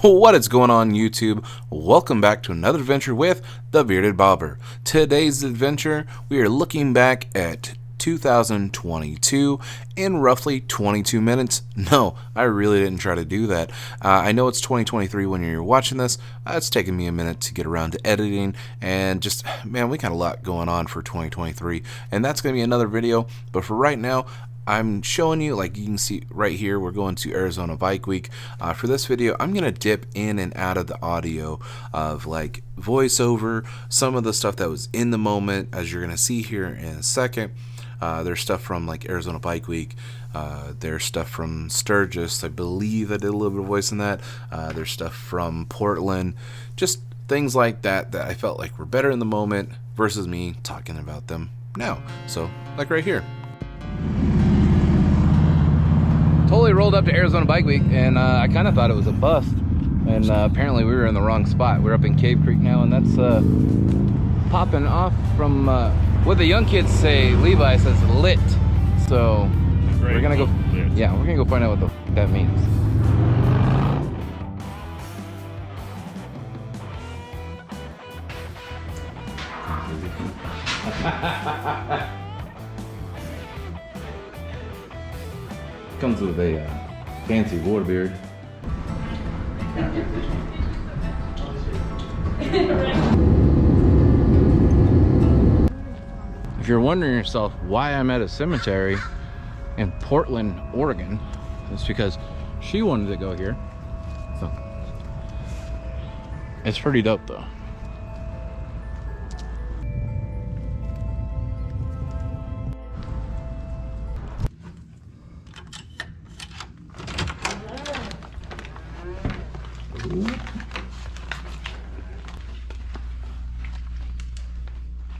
What is going on, YouTube? Welcome back to another adventure with the Bearded Bobber. Today's adventure, we are looking back at 2022 in roughly 22 minutes. No, I really didn't try to do that. I know it's 2023 when you're watching this. It's taken me a minute to get around to editing, and just, man, we got a lot going on for 2023, and that's going to be another video. But for right now, I'm showing you, like you can see right here, we're going to Arizona Bike Week. For this video, I'm going to dip in and out of the audio of like voiceover, some of the stuff that was in the moment, as you're going to see here in a second. There's stuff from like Arizona Bike Week. There's stuff from Sturgis. I believe I did a little bit of voice in that. There's stuff from Portland. Just things like that that I felt like were better in the moment versus me talking about them now. So, like right here. Totally rolled up to Arizona Bike Week, and I kind of thought it was a bust, and apparently we were in the wrong spot. We're up in Cave Creek now, and that's popping off from what the young kids say. Levi says lit, so we're gonna go. Yeah, we're gonna go find out what that means. Comes with a fancy war beard. If you're wondering yourself why I'm at a cemetery in Portland, Oregon, it's because she wanted to go here. So it's pretty dope though.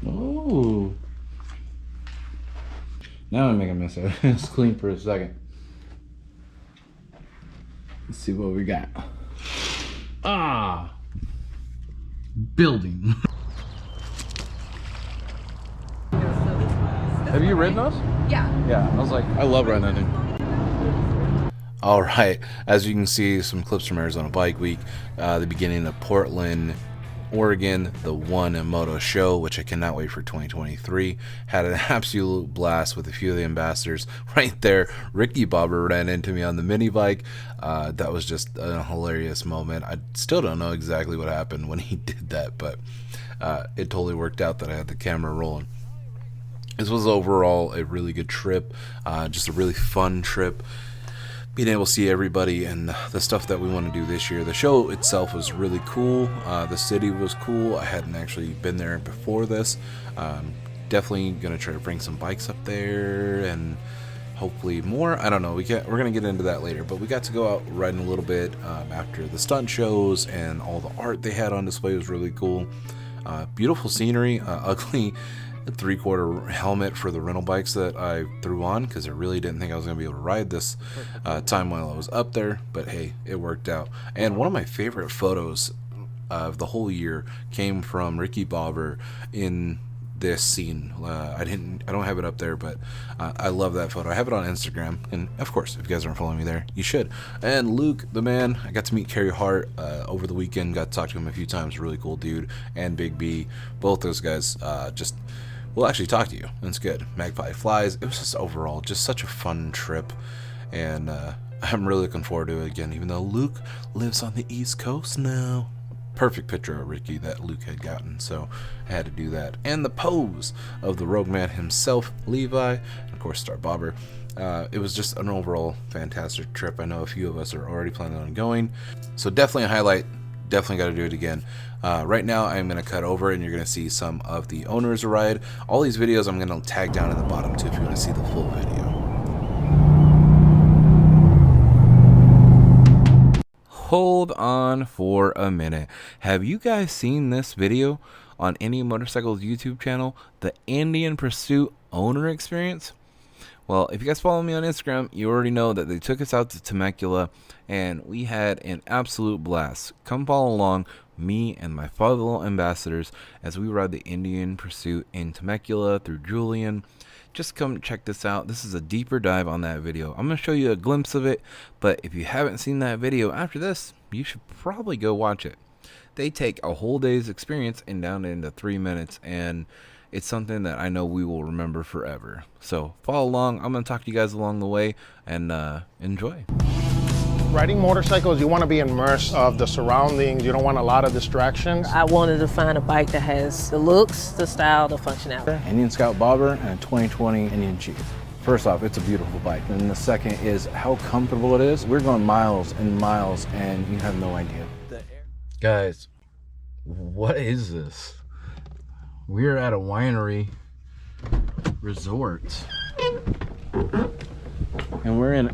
Oh, now I'm making a mess of it. Let's clean for a second. Let's see what we got. Building. Have you ridden those? Yeah, I was like, I love riding that thing. Alright, as you can see, some clips from Arizona Bike Week, the beginning of Portland, Oregon, the One Moto show, which I cannot wait for 2023. Had an absolute blast with a few of the ambassadors. Right there, Ricky Bobber ran into me on the mini bike. That was just a hilarious moment. I still don't know exactly what happened when he did that, but it totally worked out that I had the camera rolling. This was overall a really good trip, just a really fun trip. Being able to see everybody and the stuff that we want to do this year. The show itself was really cool. The city was cool. I hadn't actually been there before this. Definitely gonna try to bring some bikes up there and hopefully more. I don't know. We're gonna get into that later. But we got to go out riding a little bit after the stunt shows, and all the art they had on display was really cool. Beautiful scenery. Ugly three-quarter helmet for the rental bikes that I threw on because I really didn't think I was going to be able to ride this time while I was up there, but hey, it worked out. And one of my favorite photos of the whole year came from Ricky Bobber in this scene. I don't have it up there, but I love that photo. I have it on Instagram, and of course, if you guys aren't following me there, you should. And Luke, the man, I got to meet Carrie Hart over the weekend, got to talk to him a few times. Really cool dude. And Big B, both those guys just we'll actually talk to you. It's good. Magpie Flies. It was just overall just such a fun trip, and I'm really looking forward to it again, even though Luke lives on the East Coast now. Perfect picture of Ricky that Luke had gotten, so I had to do that. And the pose of the Rogue Man himself, Levi, and of course Star Bobber. It was just an overall fantastic trip. I know a few of us are already planning on going, so definitely a highlight. Definitely got to do it again. Right now I'm going to cut over and you're going to see some of the owners ride. All these videos I'm going to tag down in the bottom too if you want to see the full video. Hold on for a minute. Have you guys seen this video on any motorcycles YouTube channel? The Indian Pursuit owner experience? Well, if you guys follow me on Instagram, you already know that they took us out to Temecula and we had an absolute blast. Come follow along me and my fellow ambassadors as we ride the Indian Pursuit in Temecula through Julian. just come check this out. This is a deeper dive on that video. I'm going to show you a glimpse of it, but if you haven't seen that video after this, you should probably go watch it. They take a whole day's experience and down it into 3 minutes, and it's something that I know we will remember forever. So follow along. I'm going to talk to you guys along the way, and enjoy. Riding motorcycles, you want to be immersed of the surroundings. You don't want a lot of distractions. I wanted to find a bike that has the looks, the style, the functionality. Indian Scout Bobber and a 2020 Indian Chief. First off, it's a beautiful bike. And the second is how comfortable it is. We're going miles and miles, and you have no idea. Guys, what is this? We're at a winery resort, And we're in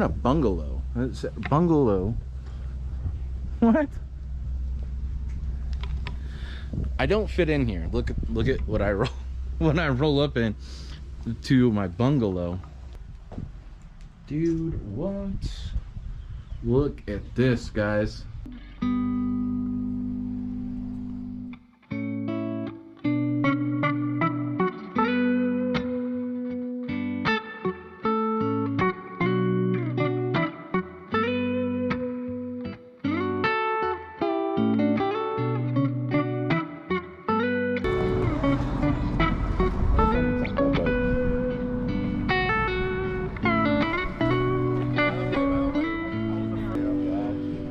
a bungalow. It's a bungalow. What? I don't fit in here. Look at what I roll when I roll up in to my bungalow. Dude, what? Look at this, guys.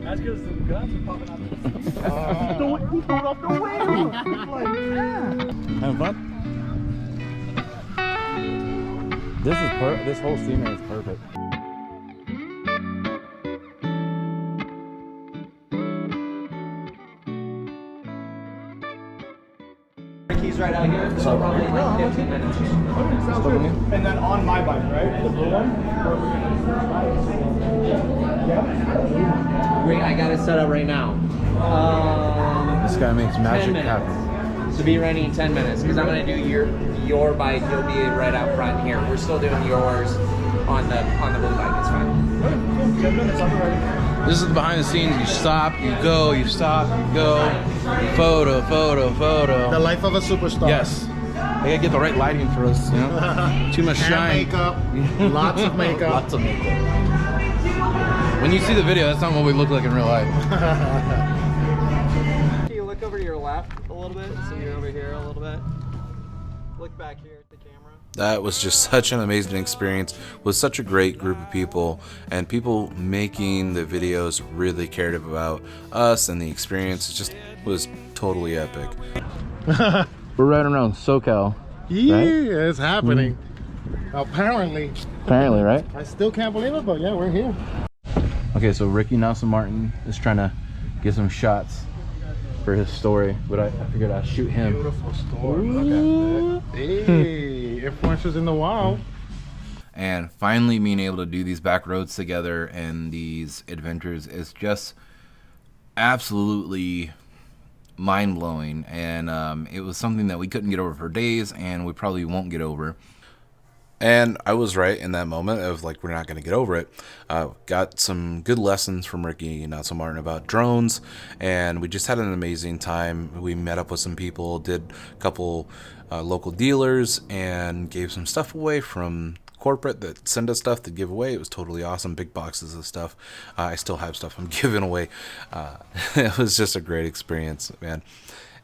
That's because the guns are popping out of the seat. He threw it off the wheel. Having fun? This whole scene is perfect. Keys right out here, so probably like 15 minutes. Sounds good. And then on my bike, right? The blue one? Wait, I got it set up right now. This guy makes 10 magic minutes. happen. So be ready in 10 minutes, because I'm going to do your bike. You'll be right out front here. We're still doing yours on the blue bike. It's fine. 10 minutes, I'll be ready. This is the behind the scenes. You stop, you go, you stop, you go. Photo, photo, photo. The life of a superstar. Yes. I gotta get the right lighting for us, you know? Too much Hair, shine. makeup, lots of makeup. Lots of makeup. When you see the video, that's not what we look like in real life. Can you look over to your left a little bit? So you're over here a little bit. Look back here at the camera. That was just such an amazing experience with such a great group of people, and people making the videos really cared about us and the experience. It just was totally epic. We're right around SoCal. Yeah, right? it's happening. Apparently. Apparently, right? I still can't believe it, but yeah, we're here. Okay, so Ricky Nelson Martin is trying to get some shots for his story, but I figured I'd shoot him. Beautiful store. Look at that. Hey, influencers in the wild. And finally being able to do these back roads together and these adventures is just absolutely mind-blowing, and it was something that we couldn't get over for days, and we probably won't get over. And I was right in that moment of like, we're not going to get over it. Got some good lessons from Ricky Nelson Martin about drones, and we just had an amazing time. We met up with some people, did a couple local dealers, and gave some stuff away from corporate that send us stuff to give away. It was totally awesome. Big boxes of stuff. I still have stuff I'm giving away. It was just a great experience, man.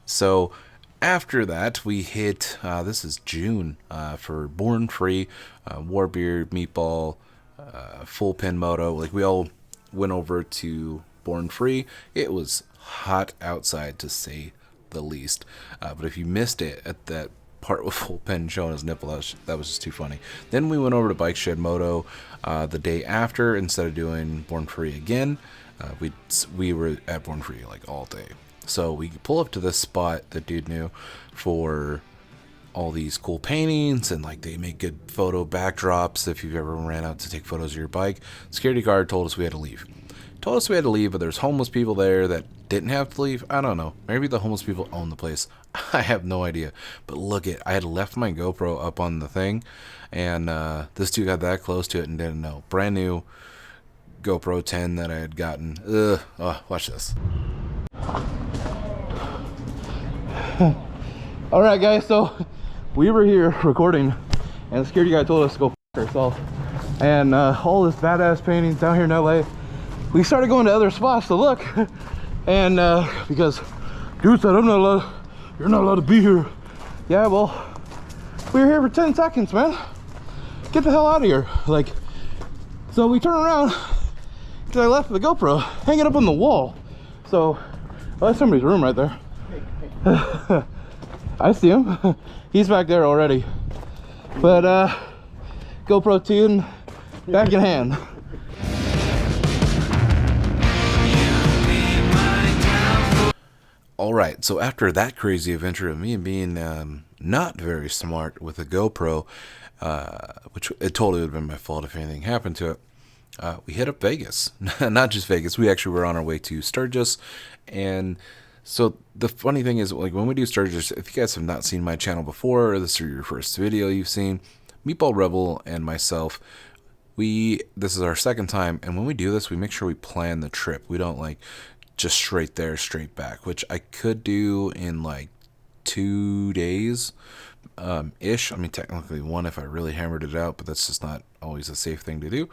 So after that, we hit, this is June, for Born Free, Warbeard, Meatball, Full Pin Moto. Like, we all went over to Born Free. It was hot outside, to say the least. But if you missed it at that part with Full Pin showing his nipple, that was just too funny. Then we went over to Bike Shed Moto the day after. Instead of doing Born Free again, we were at Born Free like all day. So we pull up to this spot that dude knew for all these cool paintings, and like they make good photo backdrops if you've ever ran out to take photos of your bike. Security guard told us we had to leave. Told us we had to leave, but there's homeless people there that didn't have to leave. I don't know. Maybe the homeless people own the place. I have no idea. But look I had left my GoPro up on the thing, and this dude got that close to it and didn't know. Brand new GoPro 10 that I had gotten. Oh, watch this. All right, guys, so we were here recording, and the security guy told us to go f ourselves. And all this badass paintings down here in LA. We started going to other spots to look, and because dude said, I'm not allowed, you're not allowed to be here. Yeah, well, we were here for 10 seconds, man. Get the hell out of here. Like, so we turn around, because I left the GoPro hanging up on the wall. So, oh, that's somebody's room right there. I see him. He's back there already. But GoPro 2 back in hand. All right, so after that crazy adventure of me being not very smart with a GoPro, which it totally would have been my fault if anything happened to it, we hit up Vegas. Not just Vegas, we actually were on our way to Sturgis. And so the funny thing is, like, when we do Sturgis, if you guys have not seen my channel before, or this is your first video you've seen, Meatball Rebel and myself, this is our second time, and when we do this, we make sure we plan the trip. We don't like just straight there, straight back, which I could do in like 2 days ish. I mean, technically one if I really hammered it out, but that's just not always a safe thing to do.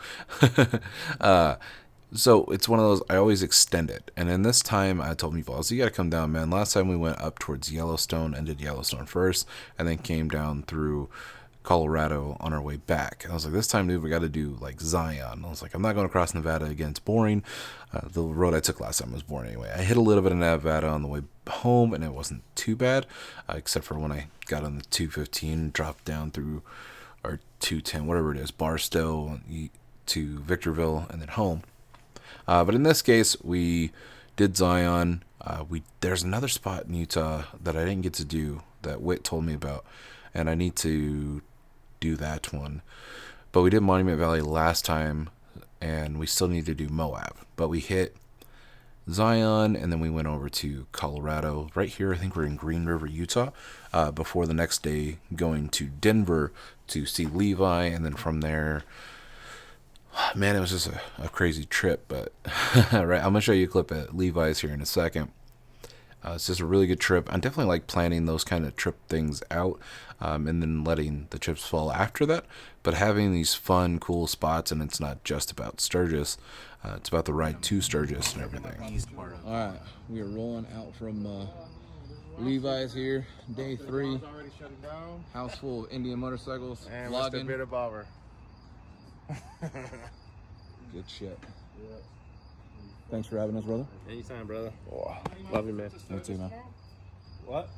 So it's one of those, I always extend it. And in this time, I told Meatballs, you got to come down, man. Last time we went up towards Yellowstone and did Yellowstone first, and then came down through Colorado on our way back. And I was like, this time, dude, we got to do like Zion. I was like, I'm not going to cross Nevada again. It's boring. The road I took last time was boring anyway. I hit a little bit of Nevada on the way home, and it wasn't too bad, except for when I got on the 215, dropped down through, or 210, whatever it is, Barstow to Victorville, and then home. But in this case, we did Zion. There's another spot in Utah that I didn't get to do that Whit told me about, and I need to do that one. But we did Monument Valley last time, and we still need to do Moab. But we hit Zion, and then we went over to Colorado. Right here, I think we're in Green River, Utah, before the next day going to Denver to see Levi, and then from there, man, it was just a crazy trip. But right, I'm gonna show you a clip at Levi's here in a second. It's just a really good trip. I definitely like planning those kind of trip things out, and then letting the chips fall after that. But having these fun, cool spots, and it's not just about Sturgis. It's about the ride to Sturgis and everything. All right, we are rolling out from Levi's here, day 3. House full of Indian motorcycles. And vlogging. Mr. Bitter Bobber. Good shit. Yeah. Thanks for having us, brother. Anytime, brother. Oh, love you, man. You too, man. What?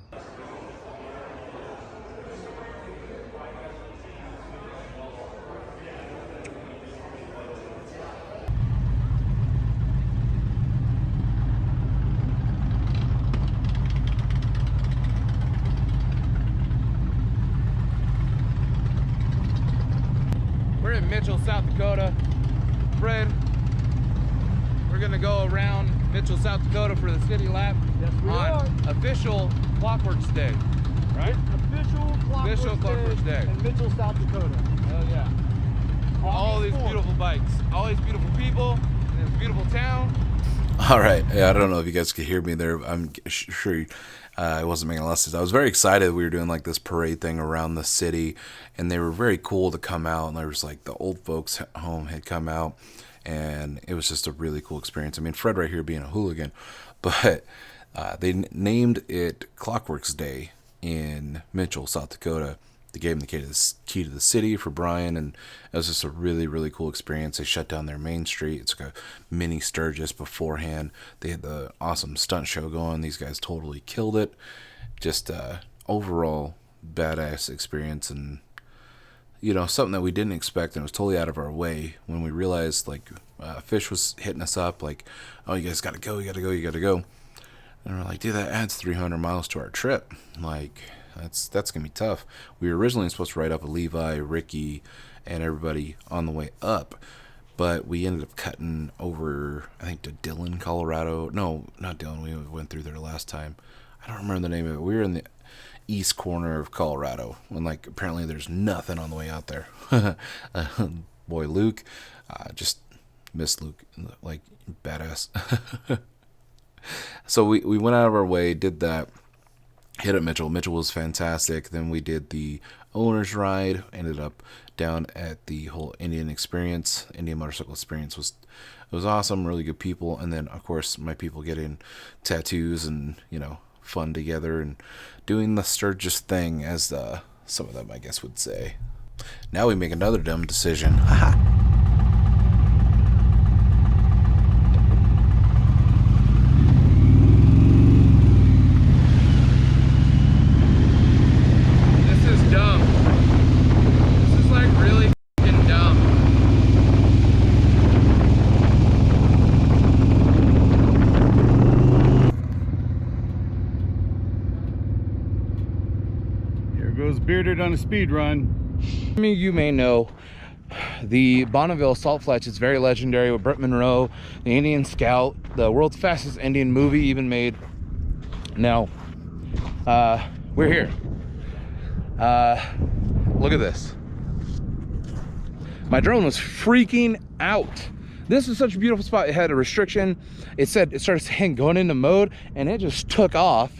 We're in Mitchell, South Dakota. Fred, we're gonna go around Mitchell, South Dakota for the city lap on official Klockworks Day, right? Official Klockworks Day in Mitchell, South Dakota. Hell yeah. All these beautiful bikes, all these beautiful people, in this beautiful town. All right, yeah, I don't know if you guys could hear me there. I'm sure I wasn't making a lot of sense. I was very excited. We were doing like this parade thing around the city, and they were very cool to come out. And there was like the old folks home had come out, and it was just a really cool experience. I mean, Fred right here being a hooligan, but they named it Klockworks Day in Mitchell, South Dakota. They gave him the key to the city for Brian, and it was just a really, really cool experience. They shut down their main street. It's like a mini Sturgis beforehand. They had the awesome stunt show going. These guys totally killed it. Just overall badass experience, and you know, something that we didn't expect, and it was totally out of our way when we realized, like, Fish was hitting us up like, oh, you guys gotta go, you gotta go. And we're like, dude, that adds 300 miles to our trip. Like, that's gonna be tough. We were originally supposed to ride up with Levi, Ricky, and everybody on the way up, but we ended up cutting over, I think, to Dillon, Colorado. No, not Dillon. We went through there last time. I don't remember the name of it. We were in the east corner of Colorado, and like apparently there's nothing on the way out there. Boy, Luke, just miss Luke, like badass. So we went out of our way, did that. hit up Mitchell. Mitchell was fantastic. Then we did the owner's ride. Ended up down at the whole Indian experience. Indian motorcycle experience was awesome. Really good people. And then of course my people getting tattoos and fun together and doing the Sturgis thing, as some of them I guess would say. Now we make another dumb decision. Haha. Bearded on a speed run. You may know the Bonneville Salt Flats is very legendary with Britt Monroe, the Indian Scout, the world's fastest Indian movie even made. Now, we're here. Look at this. My drone was freaking out. This is such a beautiful spot. It had a restriction. It said, it started saying going into mode, and it just took off.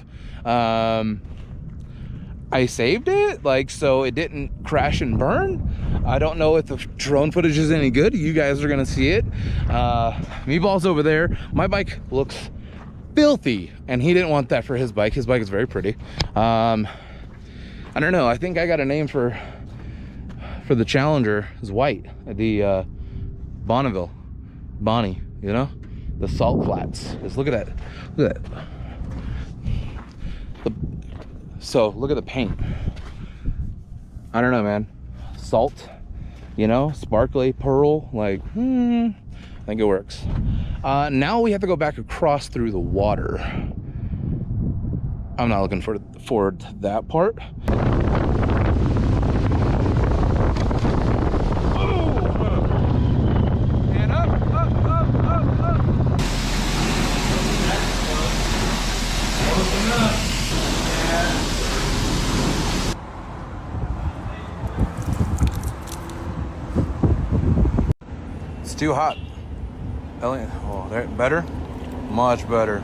I saved it, so it didn't crash and burn. I don't know if the drone footage is any good. You guys are gonna see it. Meatball's over there. My bike looks filthy, and he didn't want that for his bike. His bike is very pretty. I don't know. I think I got a name for the Challenger. It's white. The Bonneville, Bonnie. The Salt Flats. Just look at that. Look at that. So look at the paint. I don't know, man. Salt, sparkly pearl. I think it works. Now we have to go back across through the water. I'm not looking forward to that part. And up. It's too hot. Oh, better? Much better.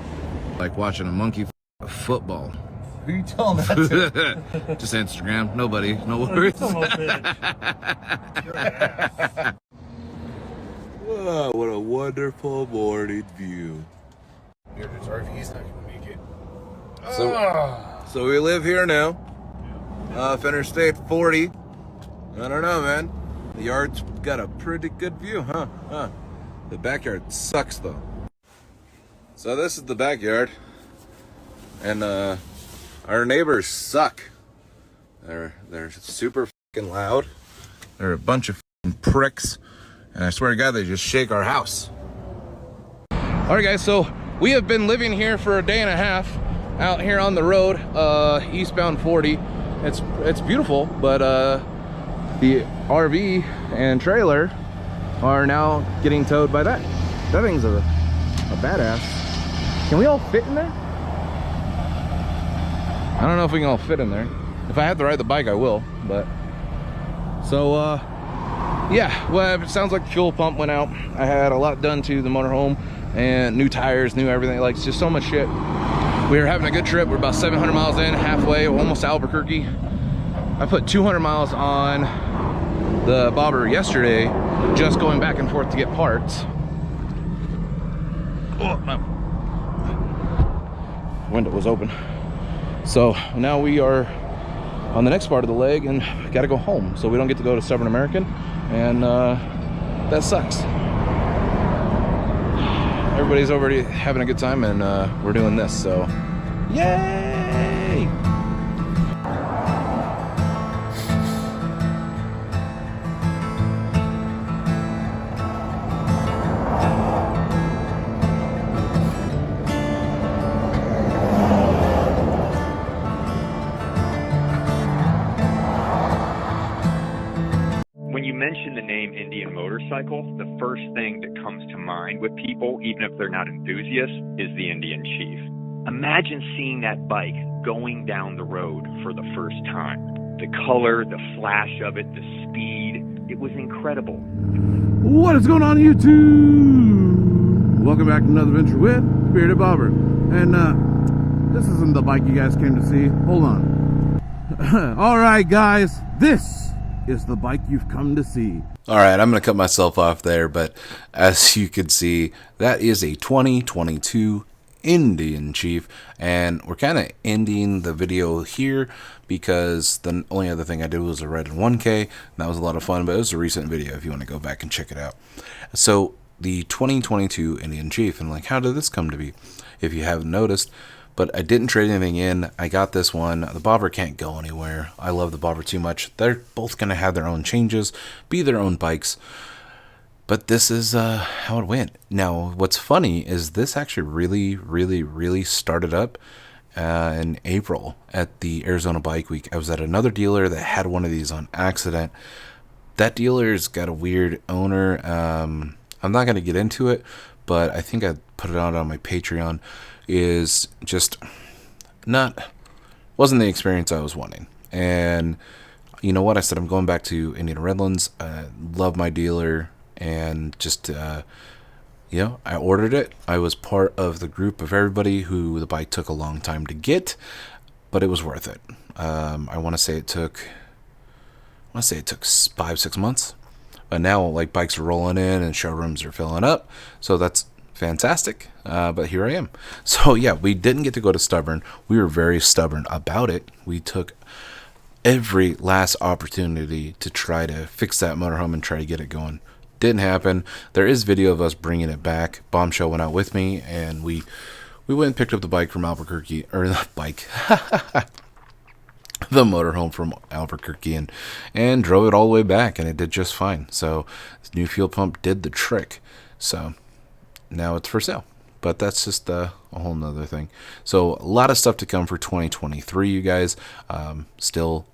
Like watching a monkey football. Who you telling that to? Just Instagram. Nobody. No worries. Oh, what a wonderful morning view. Bearded's RV's not gonna make it. So we live here now. Interstate 40. I don't know, man. The yard's got a pretty good view, huh? The backyard sucks, though. So this is the backyard. And our neighbors suck. They're super fucking loud. They're a bunch of fucking pricks. And I swear to God, they just shake our house. All right, guys, so we have been living here for a day and a half out here on the road, eastbound 40. It's beautiful, but the RV and trailer are now getting towed by that. That thing's a badass. Can we all fit in there? I don't know if we can all fit in there. If I have to ride the bike, I will, but. So, yeah, well, it sounds like the fuel pump went out. I had a lot done to the motorhome and new tires, new everything. It's just so much shit. We were having a good trip. We're about 700 miles in, halfway, almost to Albuquerque. I put 200 miles on the bobber yesterday, just going back and forth to get parts. Oh, my window was open. So now we are on the next part of the leg and got to go home. So we don't get to go to Southern American, and that sucks. Everybody's already having a good time, and we're doing this, so yay! When you mention the name Indian motorcycle, the first thing that comes to mind with people, even if they're not enthusiasts, is the Indian Chief. Imagine seeing that bike going down the road for the first time. The color, the flash of it, the speed, it was incredible. What is going on YouTube? Welcome back to another adventure with Bearded Bobber. And This isn't the bike you guys came to see. Hold on. Alright guys, this is the bike you've come to see. Alright, I'm going to cut myself off there, but as you can see, that is a 2022 Indian Chief, and we're kind of ending the video here because the only other thing I did was a red in 1K, and that was a lot of fun, but it was a recent video if you want to go back and check it out. So the 2022 Indian Chief, and like, how did this come to be? If you haven't noticed, but I didn't trade anything in. I got this one. The bobber can't go anywhere. I love the bobber too much. They're both going to have their own changes, be their own bikes. But this is how it went. Now, what's funny is this actually really started up in April at the Arizona Bike Week. I was at another dealer that had one of these on accident. That dealer's got a weird owner. I'm not going to get into it, but I think I put it out on my Patreon. Is just wasn't the experience I was wanting. And you know what? I said I'm going back to Indian Redlands. Love my dealer. And just, I ordered it. I was part of the group of everybody who the bike took a long time to get, but it was worth it. I want to say it took 5-6 months, but now like bikes are rolling in and showrooms are filling up. So that's fantastic. But here I am. So yeah, we didn't get to go to Stubborn. We were very stubborn about it. We took every last opportunity to try to fix that motorhome and try to get it going. Didn't happen. There is video of us bringing it back. Bombshell went out with me, and we went and picked up the bike from Albuquerque, or the bike, the motorhome from Albuquerque, and drove it all the way back, and it did just fine. So this new fuel pump did the trick. So now it's for sale. But that's just a whole nother thing. So a lot of stuff to come for 2023, you guys. Still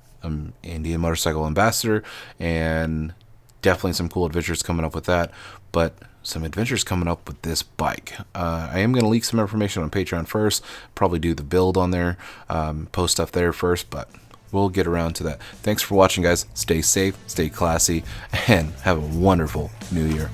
Indian Motorcycle Ambassador, and definitely some cool adventures coming up with that, but some adventures coming up with this bike. I am going to leak some information on Patreon first, probably do the build on there, post stuff there first, but we'll get around to that. Thanks for watching, guys. Stay safe, stay classy, and have a wonderful new year.